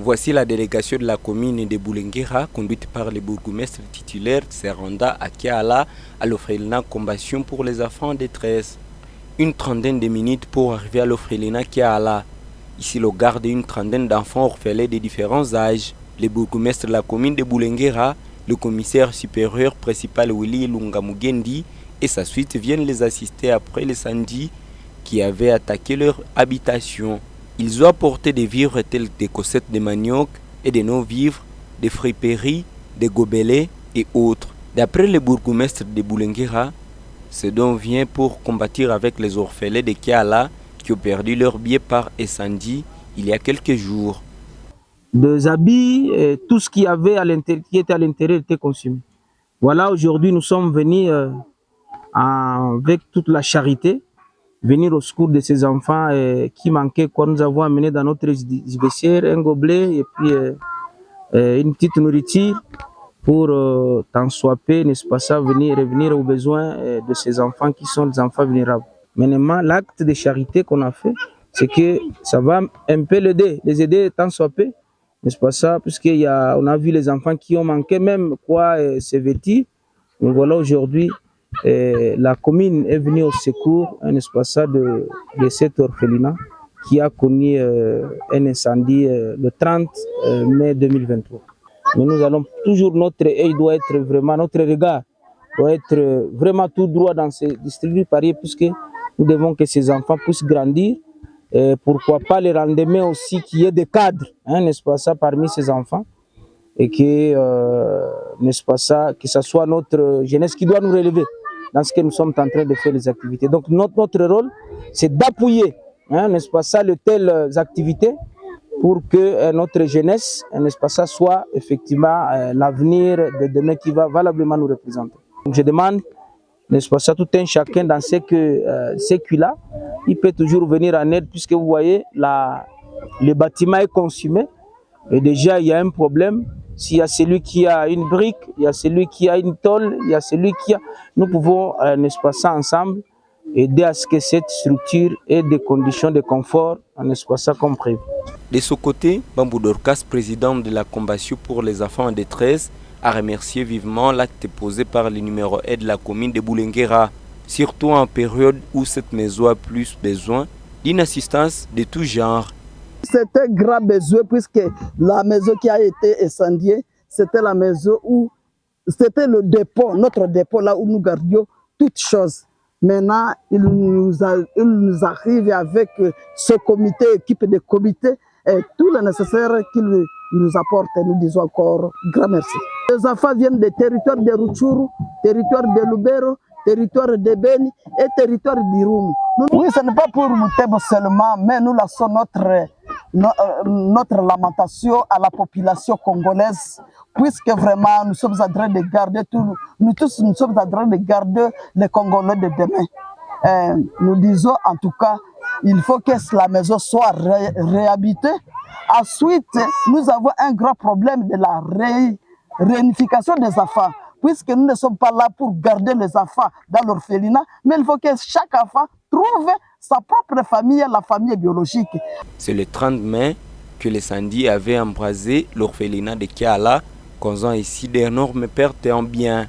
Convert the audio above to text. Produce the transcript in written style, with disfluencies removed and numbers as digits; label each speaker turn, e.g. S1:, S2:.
S1: Voici la délégation de la commune de Boulenguera, conduite par le bourgmestre titulaire Seranda Akiala, à l'orphelinat Compassion pour les enfants en détresse. Une trentaine de minutes pour arriver à l'orphelinat Akiala. Ici, le garde une trentaine d'enfants orphelins de différents âges. Le bourgmestre de la commune de Boulenguera, le commissaire supérieur principal Willy Lungamugendi et sa suite viennent les assister après l'incendie qui avait attaqué leur habitation. Ils ont apporté des vivres tels des cossettes de manioc et des non-vivres, des friperies, des gobelets et autres. D'après le bourgmestre de Boulenguera, ce don vient pour combattre avec les orphelins de Kiala qui ont perdu leur bien par incendie il y a quelques jours.
S2: Des habits, tout ce qui était à l'intérieur était consumé. Voilà, aujourd'hui nous sommes venus avec toute la charité, venir au secours de ces enfants qui manquaient, quoi. Nous avons amené dans notre vestiaire un gobelet et puis une petite nourriture pour tant soit peu, n'est-ce pas ça, revenir aux besoins de ces enfants qui sont des enfants vulnérables. Maintenant, l'acte de charité qu'on a fait, c'est que ça va un peu les aider tant soit peu, n'est-ce pas ça, puisqu'on a vu les enfants qui ont manqué même quoi se vêtir. Donc voilà, aujourd'hui, la commune est venue au secours, n'est-ce pas ça, de cet orphelinat qui a connu un incendie le 30 mai 2023. Mais nous allons toujours, notre œil doit être vraiment, notre regard doit être vraiment tout droit dans ces districts pariers, puisque nous devons que ces enfants puissent grandir. Et pourquoi pas le lendemain aussi qu'il y ait des cadres, n'est-ce pas ça, parmi ces enfants. Et que, n'est-ce pas ça, que ce soit notre jeunesse qui doit nous relever dans ce que nous sommes en train de faire les activités. Donc notre rôle, c'est d'appuyer, n'est-ce pas ça, de telles activités pour que notre jeunesse, n'est-ce pas ça, soit effectivement l'avenir de demain qui va valablement nous représenter. Donc je demande, n'est-ce pas ça, tout un chacun dans ce culs-là, il peut toujours venir en aide, puisque vous voyez, le bâtiment est consumé et déjà il y a un problème. S'il y a celui qui a une brique, il y a celui qui a une tôle, il y a celui qui a... Nous pouvons, n'est-ce pas ça, ensemble, aider à ce que cette structure ait des conditions de confort, n'est-ce pas ça, comme prévu.
S1: De ce côté, Bambou Dorcas, président de la Compassion pour les enfants en détresse, a remercié vivement l'acte posé par le numéro 1 de la commune de Boulenguera, surtout en période où cette maison a plus besoin d'une assistance de tout genre.
S3: C'était grand besoin puisque la maison qui a été incendiée, c'était la maison où, c'était le dépôt, notre dépôt là où nous gardions toutes choses. Maintenant, il nous arrive avec ce comité, équipe de comité, et tout le nécessaire qu'il nous apporte. Nous disons encore grand merci. Les enfants viennent des territoires de Rutshuru, territoire de Lubero, territoire de Beni et territoire d'Irumu. Oui, ce n'est pas pour Moutebo seulement, mais nous lançons notre lamentation à la population congolaise, puisque vraiment nous sommes en train de garder nous tous nous sommes en train de garder les Congolais de demain. Nous disons en tout cas, il faut que la maison soit réhabitée. Ensuite, nous avons un grand problème de la réunification des enfants, puisque nous ne sommes pas là pour garder les enfants dans l'orphelinat, mais il faut que chaque enfant trouve sa propre famille, la famille biologique.
S1: C'est le 30 mai que l'incendie avait embrasé l'orphelinat de Kiala, causant ici d'énormes pertes en biens.